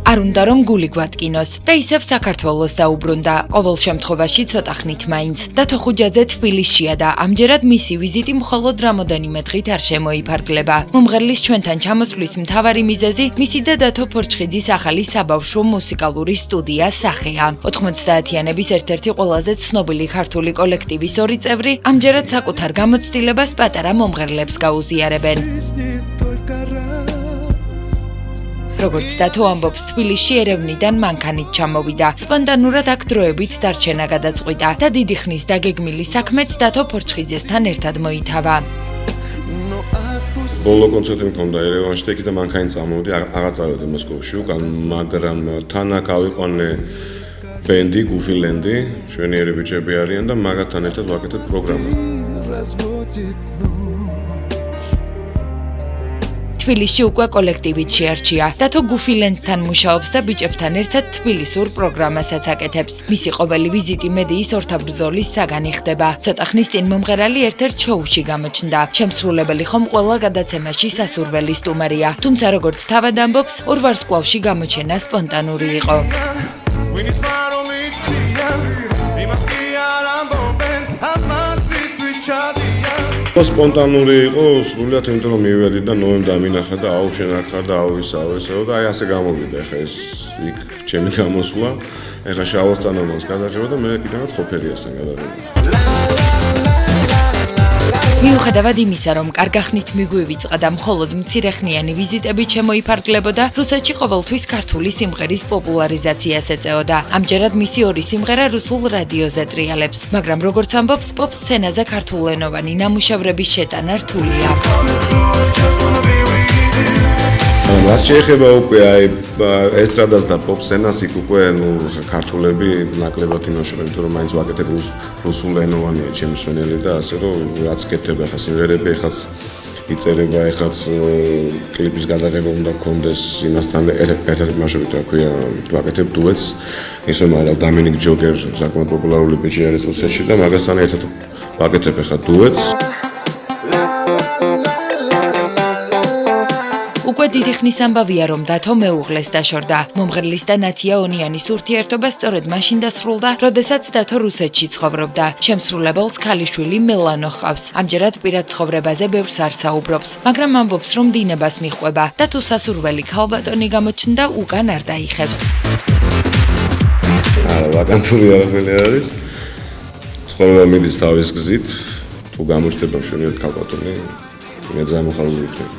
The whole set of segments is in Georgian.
არ უნდა რომ გული გვატკინოს და ისევ საქართველოს დაუბრუნდა ყოველ შემთხვევაში ცოტა ხნით მაინც დათო ხუჯაძე თბილისშია და ამჯერად მისი ვიზიტი მხოლოდ რამოდენიმე დღით არ შემოიფარგლება მომღერლის ჩვენთან ჩამოსვლის მთავარი მიზეზი მისი და დათო ფორჩხიძის ახალი საბავშვო მუსიკალური სტუდია სახეა 90-იანების ერთ-ერთი ყველაზე ცნობილი ქართული კოლექტივის ორი წევრი ამჯერად საკუთარ გამოცდილებას პატარა მომღერლებს გაუზიარებენ როგორც დათო ამბობს, თბილისში ერევნიდან მანქანით ჩამოვიდა. სპონტანურად აქ დროებით დარჩენა გადაწყვიტა და დიდი ხნის დაგეგმილი საქმეც დათო ფორჩხიძესთან ერთად მოითავა. ბოლო კონცერტი მქონდა ერევანში და იქიდან მანქანით წამოვიდი, აღარ წავედი მოსკოვში უკან, მაგრამ თან აქ ავიყვანე ბენდი, გუფილენდი, შვენიერი ბიჭები არიან და მაგათთან ერთად ვაკეთებ პროგრამა. თბილისში უკვე კოლექტივით შეარჩია. დათო გუფილენდთან მუშაობს და ბიჭებთან ერთად თბილისურ პროგრამასაც აკეთებს. მისი ყოველი ვიზიტი მედიის ორთაბრძოლის საგანი ხდება. ცოტა ხნის წინ მომღერალი ერთ-ერთ შოუში გამოჩნდა. შემსრულებელი ხომ ყველა გადაცემაში სასურველი სტუმარია. თუმცა როგორც თავად ამბობს, ორ ვარსკვლავში გამოჩენა სპონტანური იყო. სპონტანური იყო სრულიად იმიტომ რომ მივედი და ნოემბერში დამინახა და აუ შენ აქ ხარ და აუ ისაო და აი ასე გამოვიდა ხა ეს იქ ჩემი გამოსვლა ეხა შავოსთან ამას გადაღება და მე კიდევ ხოფერიასთან გადაღება მიუხედავად იმისა, რომ კარგახნით მიგვივიწყა და მხოლოდ მცირეხნიანი ვიზიტებით შემოიფარგლებოდა, რუსეთში ყოველთვის ქართული სიმღერის პოპულარიზაციას ეწეოდა. ამჯერად მისი ორი სიმღერა რუსულ რადიოზე ტრიალებს, მაგრამ როგორც ამბობს, პოპ სცენაზე ქართულენოვანი ნამუშევრების შეტანა რთულია. რაც შეეხება უკვე აი ესტრადას და პოპ სცენას იქ უკვე ქართულები ნაკლებად იმაშობენ, იმიტომ რომ მაინც ვაკეთებ რუსულენოვანია ჩემი მსმენელი და ასე რომ რაც კეთდება ხა სიმღერები ეხაც იწერება ეხაც კლიპის გადაღება უნდა გქონდეს იმასთან ერთ-ერთი იმაშობით რა ქვია ვაკეთებ დუეტს ის რომ არა დამინიკ ჯოკერ საკმაოდ პოპულარული ბიჭი არის რუსეთში და მაგასთან ერთად ვაკეთებ ეხა დუეტს უკვე დიდი ხნის ამბავია, რომ დათო მეუღლეს დაშორდა. მომღერლის და ნათია ონიანის ურთიერთობა სწორედ მაშინ დასრულდა, როდესაც დათო რუსეთში ცხოვრობდა. შემსრულებელს ქალიშვილი მელანო ჰყავს. ამჯერად პირად ცხოვრებაზე ბევრს არ საუბრობს, მაგრამ ამბობს, რომ დინებას მიჰყვება და თუ სასურველი ქალბატონი გამოჩნდა, უკან არ დაიხევს. არა, ვაკანტური არაფერი არის. ცხოვრება მიდის თავის გზით, თუ გამოჩნდება მშვენიერ ქალბატონი მე ზამოხალები ვიქნები.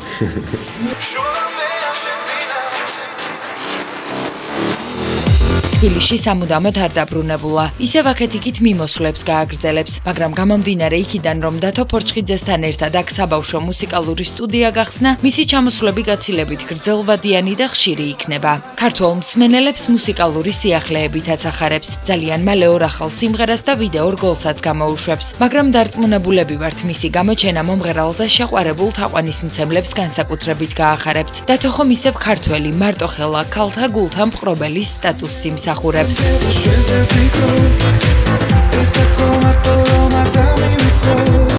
თბილისში სამუდამოდ არ დაბრუნებულა. ისევ აქეთ-იქით მიმოსვლებს გააგრძელებს, მაგრამ გამომდინარე იქიდან, რომ დათო ფორჩხიძესთან ერთად აქ საბავშვო მუსიკალური სტუდია გახსნა, მისი ჩამოსვლები გაცილებით გრძელვადიანი და ხშირი იქნება. ქართველ მსმენელებს მუსიკალური სიახლეებითაც ახარებს. ძალიან მალე ორ ახალ სიმღერას და ვიდეო რგოლსაც გამოუშვებს, მაგრამ დარწმუნებულები ვართ, მისი გამოჩენა მომღერალზე შეყვარებულ თაყვანისმცემლებს განსაკუთრებით გაახარებთ. დათო ხომ ისევ ქართველი მარტოხელა ქალთა გულთა მპყრობელის სტატუსს იმსახურებს.